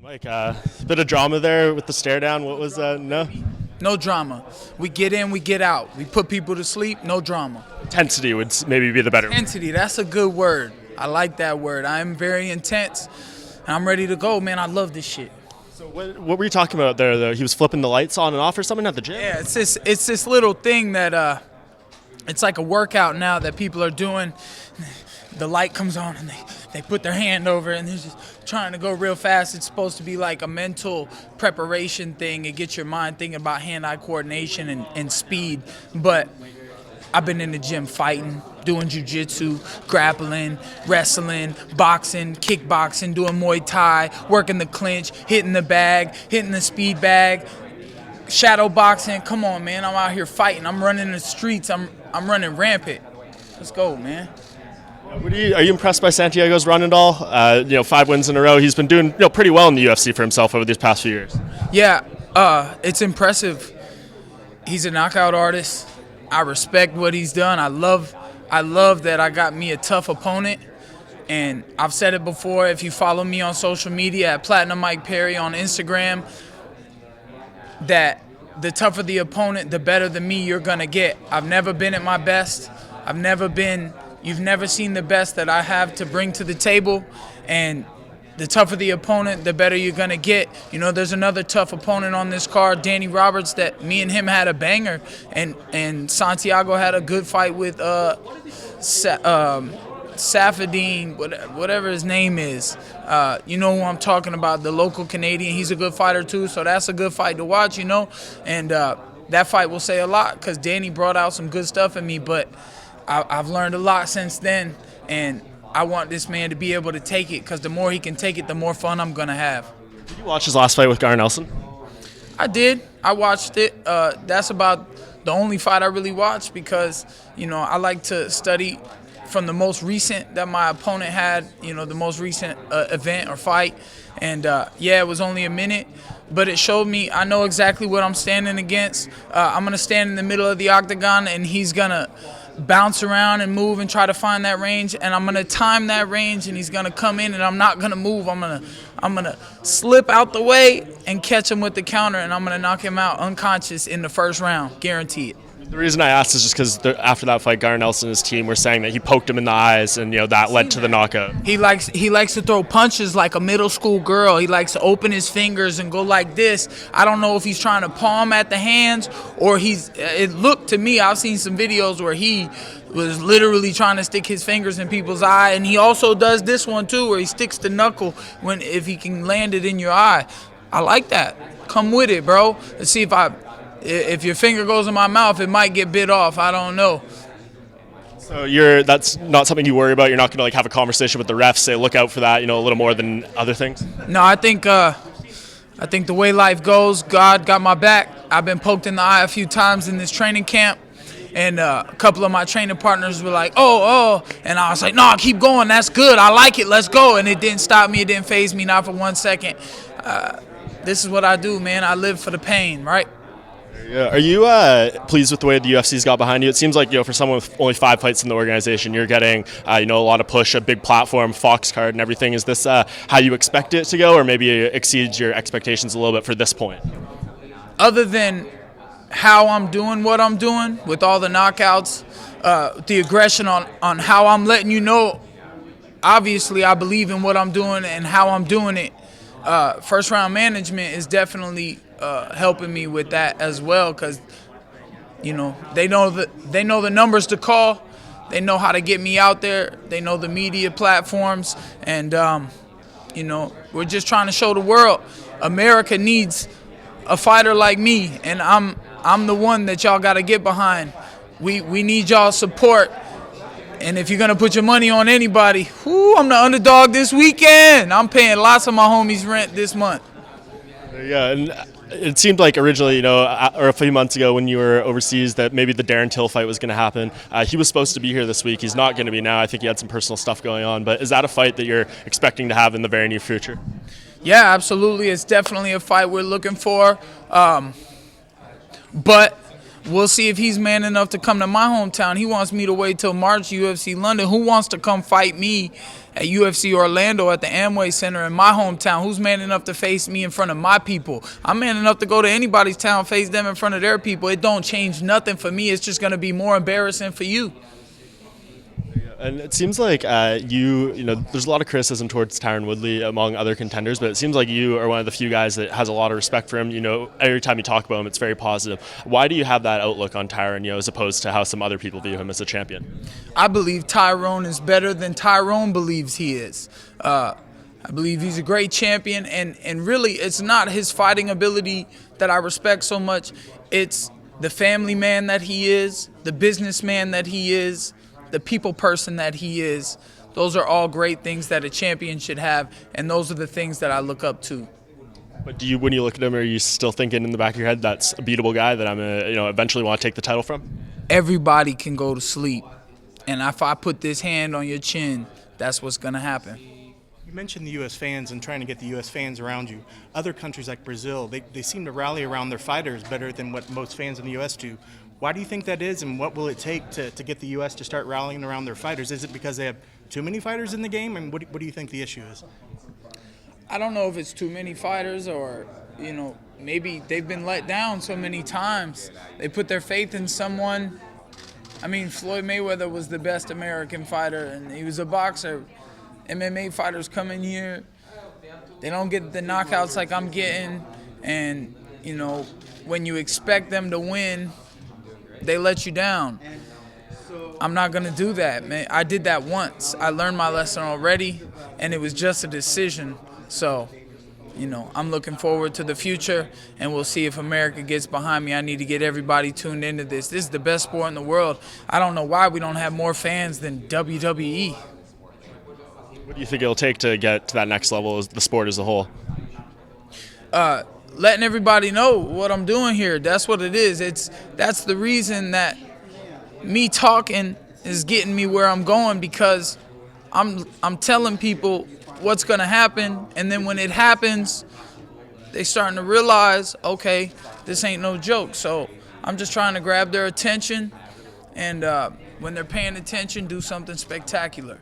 Mike, bit of drama there with the stare down. What was no No drama. We get in, we get out. We put people to sleep, no drama. intensity would maybe be the better. Intensity, that's a good word. I like that word. I'm very intense, and I'm ready to go, man. I love this shit. So what were you talking about there? Though he was flipping the lights on and off or something at the gym. Yeah, it's this little thing that it's like a workout now that people are doing. The light comes on and they put their hand over and they're just trying to go real fast. It's supposed to be like a mental preparation thing. It gets your mind thinking about hand-eye coordination and speed. But I've been in the gym fighting, doing jiu-jitsu, grappling, wrestling, boxing, kickboxing, doing Muay Thai, working the clinch, hitting the bag, hitting the speed bag, shadow boxing. Come on, man. I'm out here fighting. I'm running the streets. I'm running rampant. Let's go, man. Are you impressed by Santiago's run at all? 5 wins in a row. He's been doing pretty well in the UFC for himself over these past few years. Yeah, it's impressive. He's a knockout artist. I respect what he's done. I love that I got me a tough opponent. And I've said it before, if you follow me on social media at Platinum Mike Perry on Instagram, that the tougher the opponent, the better the me you're going to get. I've never been at my best. You've never seen the best that I have to bring to the table, and the tougher the opponent, the better you're going to get. There's another tough opponent on this card, Danny Roberts, that me and him had a banger, and Santiago had a good fight with Safadine, whatever his name is. You know who I'm talking about, the local Canadian. He's a good fighter too, so that's a good fight to watch, and that fight will say a lot because Danny brought out some good stuff in me, but I've learned a lot since then, and I want this man to be able to take it because the more he can take it, the more fun I'm going to have. Did you watch his last fight with Gar Nelson? I did. I watched it. That's about the only fight I really watched because, I like to study from the most recent that my opponent had, the most recent event or fight. And, it was only a minute, but it showed me I know exactly what I'm standing against. I'm going to stand in the middle of the octagon, and he's going to bounce around and move and try to find that range, and I'm gonna time that range, and he's gonna come in, and I'm not gonna move. I'm gonna slip out the way and catch him with the counter, and I'm gonna knock him out unconscious in the first round, guaranteed. The reason I asked is just because after that fight, Gar Nelson and his team were saying that he poked him in the eyes, and that led to the knockout. He likes to throw punches like a middle school girl. He likes to open his fingers and go like this. I don't know if he's trying to palm at the hands or it looked to me, I've seen some videos where he was literally trying to stick his fingers in people's eye, and he also does this one too where he sticks the knuckle if he can land it in your eye. I like that. Come with it, bro. Let's see if your finger goes in my mouth, it might get bit off. I don't know. So that's not something you worry about? You're not going to have a conversation with the refs, say look out for that, a little more than other things? No, I think the way life goes, God got my back. I've been poked in the eye a few times in this training camp, and a couple of my training partners were like, oh, and I was like, no, keep going. That's good. I like it. Let's go. And it didn't stop me. It didn't faze me, not for 1 second. This is what I do, man. I live for the pain, right? Yeah. Are you pleased with the way the UFC's got behind you? It seems like, for someone with only 5 fights in the organization, you're getting, a lot of push, a big platform, Fox card and everything. Is this how you expect it to go, or maybe it exceeds your expectations a little bit for this point? Other than how I'm doing what I'm doing with all the knockouts, the aggression on how I'm letting you know, obviously I believe in what I'm doing and how I'm doing it. First round management is definitely helping me with that as well, because they know the numbers to call, they know how to get me out there, they know the media platforms, and we're just trying to show the world America needs a fighter like me, and I'm the one that y'all got to get behind. We need y'all support. And if you're going to put your money on anybody, I'm the underdog this weekend. I'm paying lots of my homies' rent this month. Yeah, and it seemed like originally, or a few months ago when you were overseas, that maybe the Darren Till fight was going to happen. He was supposed to be here this week. He's not going to be now. I think he had some personal stuff going on. But is that a fight that you're expecting to have in the very near future? Yeah, absolutely. It's definitely a fight we're looking for. But we'll see if he's man enough to come to my hometown. He wants me to wait till March, UFC London. Who wants to come fight me at UFC Orlando at the Amway Center in my hometown. Who's man enough to face me in front of my people? I'm man enough to go to anybody's town, face them in front of their people. It don't change nothing for me. It's just going to be more embarrassing for you. And it seems like there's a lot of criticism towards Tyron Woodley among other contenders, but it seems like you are one of the few guys that has a lot of respect for him. Every time you talk about him, it's very positive. Why do you have that outlook on Tyron, as opposed to how some other people view him as a champion? I believe Tyrone is better than Tyrone believes he is. I believe he's a great champion, and really it's not his fighting ability that I respect so much. It's the family man that he is, the businessman that he is, the people person that he is. Those are all great things that a champion should have, and those are the things that I look up to. But when you look at him, are you still thinking in the back of your head that's a beatable guy that I'm gonna eventually want to take the title from? Everybody can go to sleep, and if I put this hand on your chin, that's what's gonna happen. You mentioned the U.S. fans and trying to get the U.S. fans around you. Other countries like Brazil, they seem to rally around their fighters better than what most fans in the U.S. do. Why do you think that is, and what will it take to get the U.S. to start rallying around their fighters? Is it because they have too many fighters in the game, and what do you think the issue is? I don't know if it's too many fighters or, maybe they've been let down so many times. They put their faith in someone. I mean, Floyd Mayweather was the best American fighter, and he was a boxer. MMA fighters come in here, they don't get the knockouts like I'm getting, and, when you expect them to win, they let you down. I'm not going to do that, man. I did that once. I learned my lesson already, and it was just a decision. So, I'm looking forward to the future, and we'll see if America gets behind me. I need to get everybody tuned into this. This is the best sport in the world. I don't know why we don't have more fans than WWE. What do you think it'll take to get to that next level as the sport as a whole? Letting everybody know what I'm doing here. That's what it is. That's the reason that me talking is getting me where I'm going, because I'm telling people what's gonna happen, and then when it happens, they starting to realize, okay, this ain't no joke. So I'm just trying to grab their attention, and when they're paying attention, do something spectacular.